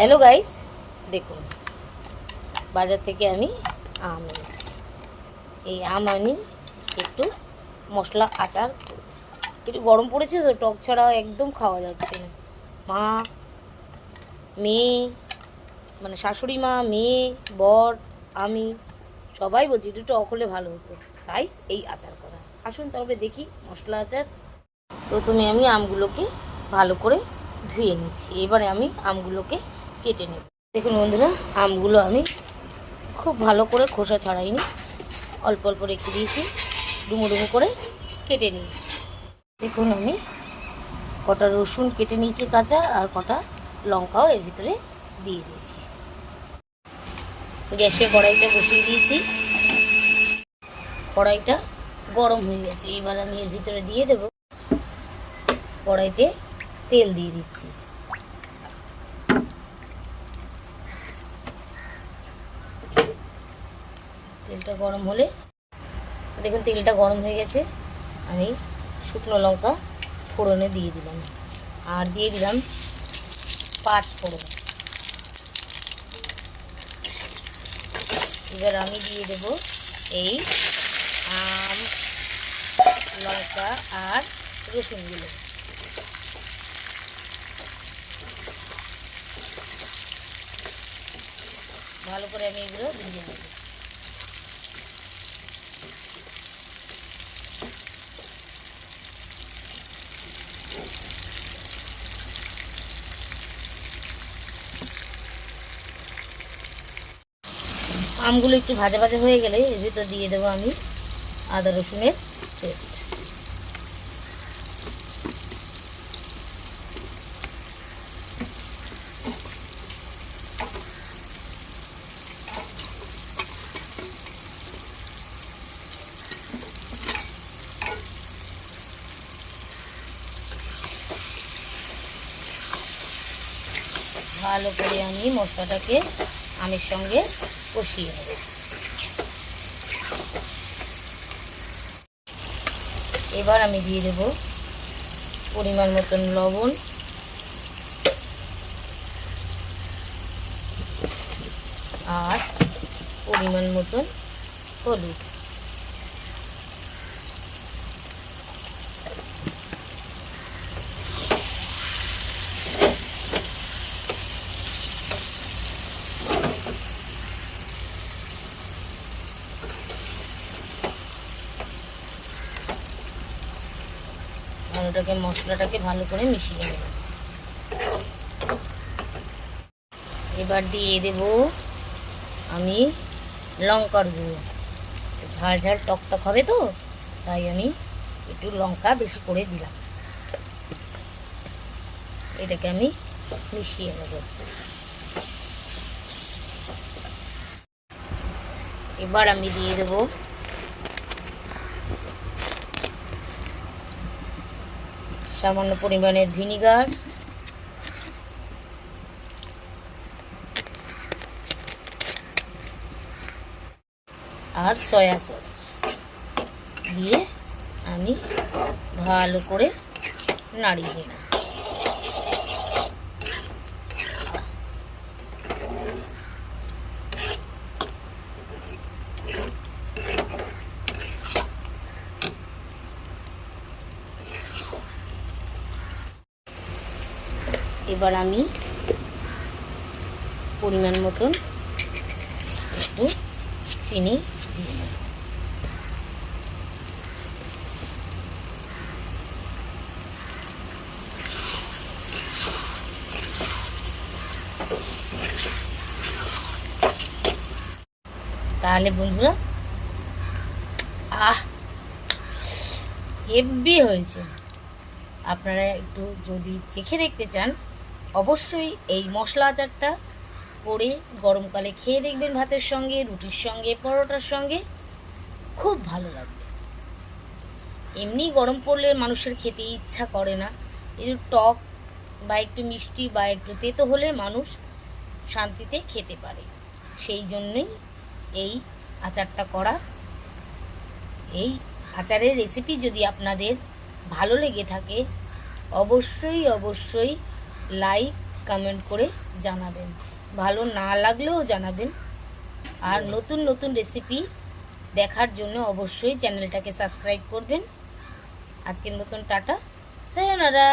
Hello guys, দেখুন বাজার থেকে আমি আম এনেছি। এই আম আমি একটু মশলা আচার, একটু গরম পড়েছে তো, টক ছাড়া একদম খাওয়া যাচ্ছে না। মা, মেয়ে, মানে শাশুড়ি মা, মেয়ে, বর, আমি সবাই বলছি একটু টক হলে ভালো হতো, তাই এই আচার করা। আসুন তবে দেখি মশলা আচার। প্রথমে আমি আমগুলোকে ভালো করে ধুয়ে নিচ্ছি। এবারে আমি আমগুলোকে কেটে নেব। দেখুন বন্ধুরা, আমগুলো আমি খুব ভালো করে খোসা ছাড়াইনি, অল্প অল্প রেখে দিয়েছি, ডুমো ডুমো করে কেটে নিয়েছি। দেখুন আমি কটা রসুন কেটে নিয়েছি কাঁচা, আর কটা লঙ্কাও এর ভিতরে দিয়ে দিয়েছি। গ্যাসে কড়াইটা বসিয়ে দিয়েছি, কড়াইটা গরম হয়ে গেছে। এবার আমি এর ভিতরে দিয়ে দেব, কড়াইতে তেল দিয়ে দিচ্ছি। তেলটা গরম হলে, দেখুন তেলটা গরম হয়ে গেছে, আমি শুকনো লঙ্কা ফোড়নে দিয়ে দিলাম, আর দিয়ে দিলাম 5 ফোড়ন। এবার আমি দিয়ে দেব এই আম, লঙ্কা আর রসুনগুলো। ভালো করে আমি এগুলো ভেজে নেব। আমগুলো একটু ভাজা ভাজা হয়ে গেলে এর ভিতর দিয়ে দেবো আমি আদা রসুনের পেস্ট। ভালো করে আমি মশলাটাকে আমের সঙ্গে কষিয়ে নেব। এবার আমি দিয়ে দেব পরিমাণ মতন লবণ, আর পরিমাণ মতন হলুদ। ওটাকে মশলাটাকে ভালো করে মিশিয়ে নেব। এবার দিয়ে দেব আমি লঙ্কার গুঁড়ো। ঝাল ঝাল টক টক হবে তো, তাই আমি একটু লঙ্কা বেশি করে দিলাম। এটাকে আমি মিশিয়ে নেব। এবার আমি দিয়ে দেব সামান্য পরিমাণের ভিনিগার, আর সয়া সস দিয়ে আমি ভালো করে নাড়িয়ে দিলাম। এবার আমি পরিমাণ মতন একটু চিনি দিয়ে নেব। তাহলে বন্ধুরা, হেব্বি হয়েছে। আপনারা একটু যদি চেখে দেখতে চান, অবশ্যই এই মশলা আচারটা করে গরমকালে খেয়ে দেখবেন, ভাতের সঙ্গে, রুটির সঙ্গে, পরোটার সঙ্গে খুব ভালো লাগবে। এমনি গরম পড়লে মানুষের খেতে ইচ্ছা করে না, একটু টক বা একটু মিষ্টি বা একটু তেতো হলে মানুষ শান্তিতে খেতে পারে। সেই জন্যই এই আচারটা করা। এই আচারের রেসিপি যদি আপনাদের ভালো লেগে থাকে, অবশ্যই অবশ্যই লাইক, কমেন্ট করে জানাবেন, ভালো না লাগলেও জানাবেন। আর নতুন নতুন রেসিপি দেখার জন্য অবশ্যই চ্যানেলটাকে সাবস্ক্রাইব করবেন। আজকের মতন টাটা, সায়োনারা।